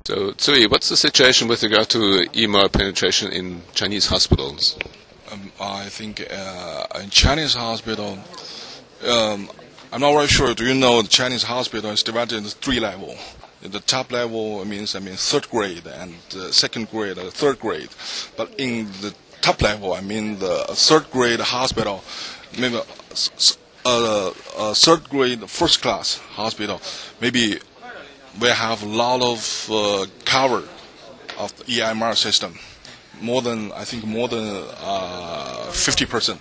So, Tsui, what's the situation with regard to EMR penetration in Chinese hospitals? I think in Chinese hospital, I'm not very sure. Do you know the Chinese hospital is divided into 3 levels? The top level means third grade, and second grade, third grade. But in the top level, I mean the third grade hospital, maybe third grade first class hospital, maybe we have a lot of cover of the EMR system, more than 50%.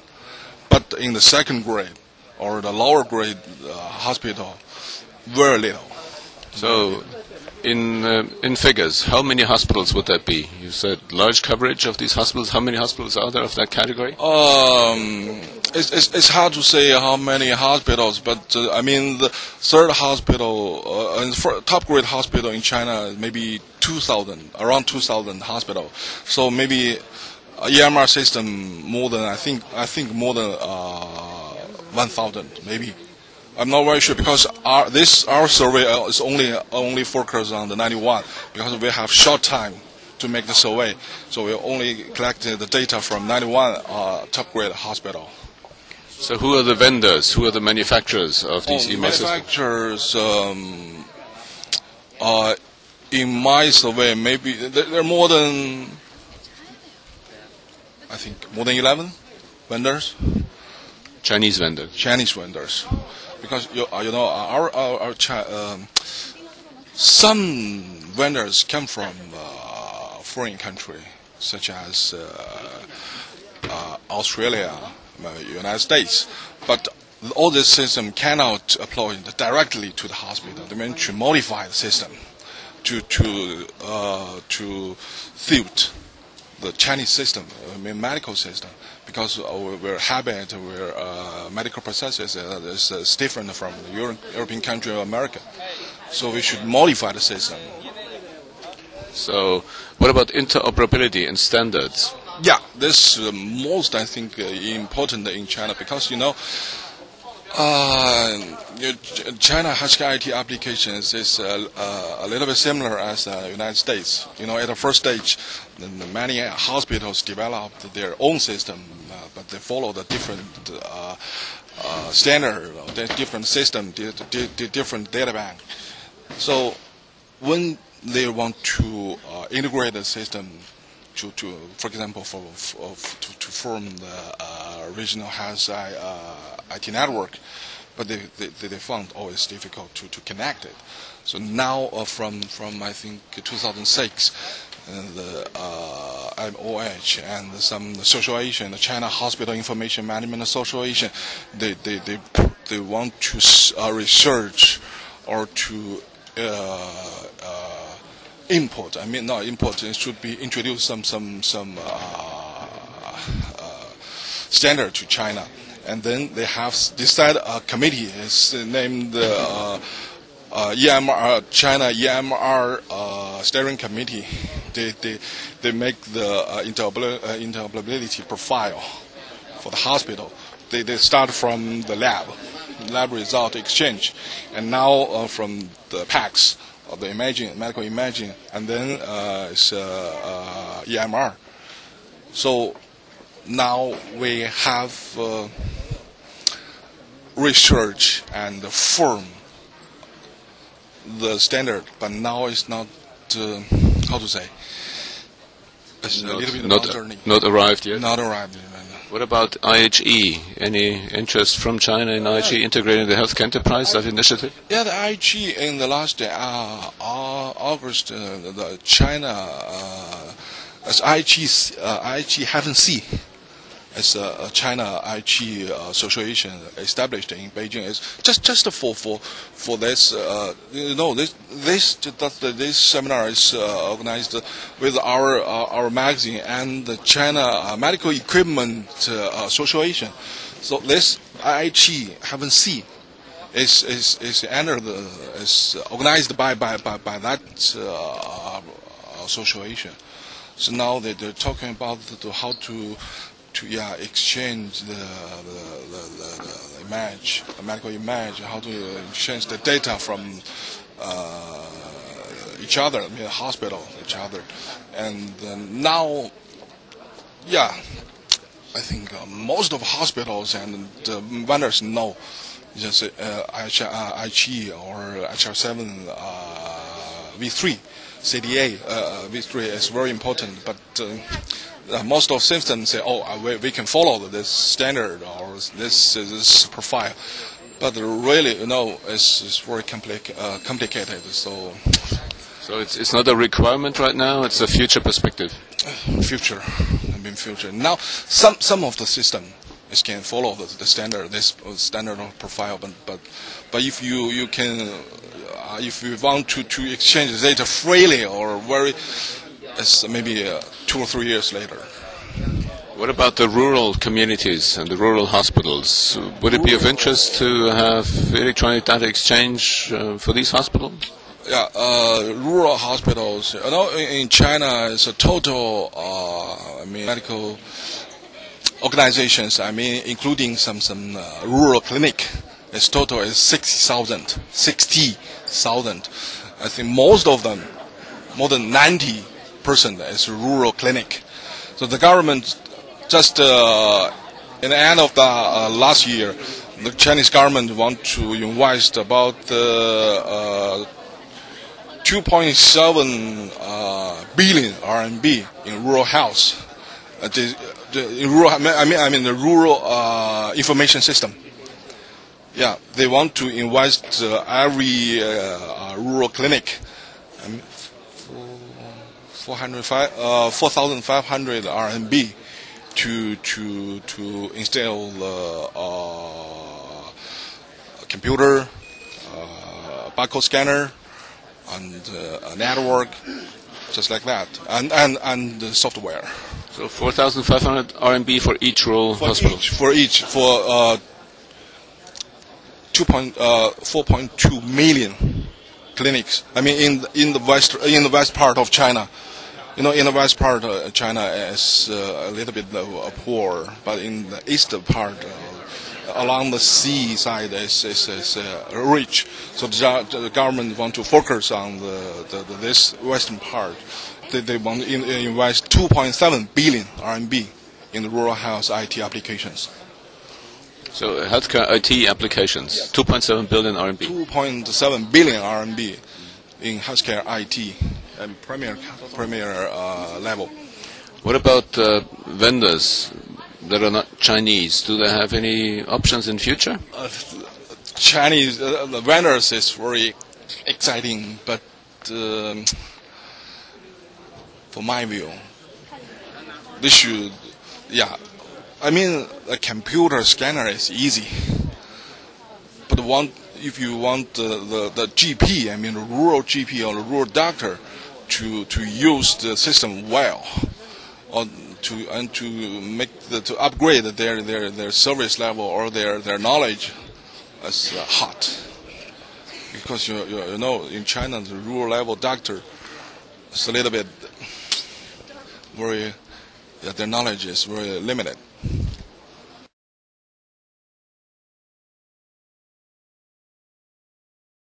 But in the second grade or the lower grade hospital, very little. So, in figures, how many hospitals would that be? You said large coverage of these hospitals. How many hospitals are there of that category? It's hard to say how many hospitals, but I mean the third hospital, top grade hospital in China, maybe 2,000, around 2,000 hospitals. So maybe EMR system more than I think more than 1,000 maybe. I'm not very sure because our survey is only focused on the 91 because we have short time to make the survey, so we only collected the data from 91 top grade hospital. So who are the vendors? Who are the manufacturers of these EMR systems? Manufacturers, in my survey, maybe there are more than 11 vendors. Chinese vendors. Chinese vendors, because some vendors come from foreign country, such as Australia, United States, but all this system cannot apply directly to the hospital. They mean to modify the system to suit the Chinese system, medical system, because we're medical processes is different from the European country or America, so we should modify the system. So, what about interoperability and standards? Yeah, this is most, I think, important in China because, China healthcare IT applications is a little bit similar as the United States. At the first stage, many hospitals developed their own system, but they follow the different standard, the different system, the different data bank. So when they want to integrate the system, for example, to form the regional health IT network, but they found always difficult to connect it. So now, from I think 2006, the MOH and some association, the China Hospital Information Management Association, they want to research or to import. I mean, not import. It should be introduce some standard to China, and then they have decided a committee. It's named EMR China EMR Steering Committee. They make the interoperability profile for the hospital. They start from the lab result exchange, and now from the PACS. Of the medical imaging, and then it's EMR. So now we have research and form the standard, but now it's not how to say. It's a little bit not arrived yet. Not arrived yet. What about IHE? Any interest from China in IHE integrating the health enterprise, that initiative? Yeah, the IHE in the last August, the China as IHE haven't seen as a China IHE association established in Beijing. Is just for this this seminar is organized with our magazine and the China Medical Equipment Association. So this IHE haven't seen is organized by that association. So now they're talking about how to exchange the image, the medical image, how to exchange the data from each other, hospital, each other. And now, I think most of hospitals and vendors know just HE or HR7 V3, CDA V3 is very important, but most of systems say, we can follow this standard or this profile, but really, it's very complicated. So it's not a requirement right now. It's a future perspective. Future. Now, some of the system can follow the standard, this standard of profile, but if you can, if you want to exchange data freely or it's maybe 2 or 3 years later. What about the rural communities and the rural hospitals? Would it be of interest to have electronic data exchange for these hospitals? Rural hospitals. In China, it's a total medical organizations. Including some rural clinic. Its total is 60,000. I think most of them, more than 90%, is rural clinic. So the government just in the end of the last year, the Chinese government want to invest about 2.7 billion RMB in rural health. The rural information system. They want to invest every rural clinic 4,500 RMB to install a computer, barcode scanner, and a network, just like that, and the software. So 4,500 RMB for each rural hospital. For 4.2 million clinics. In the west part of China. In the west part of China is a little bit poor, but in the east part, along the sea side, is rich. So the government want to focus on this western part. They want to invest 2.7 billion RMB in the rural health IT applications. So healthcare IT applications, 2.7 billion RMB. 2.7 billion RMB in healthcare IT and premier level. What about vendors that are not Chinese? Do they have any options in future? Chinese the vendors is very exciting, but for my view, they should, a computer scanner is easy, but if you want the GP, the rural GP or the rural doctor, to use the system well, or to upgrade their service level or their knowledge, is hot. Because in China the rural level doctor is a little bit their knowledge is very limited.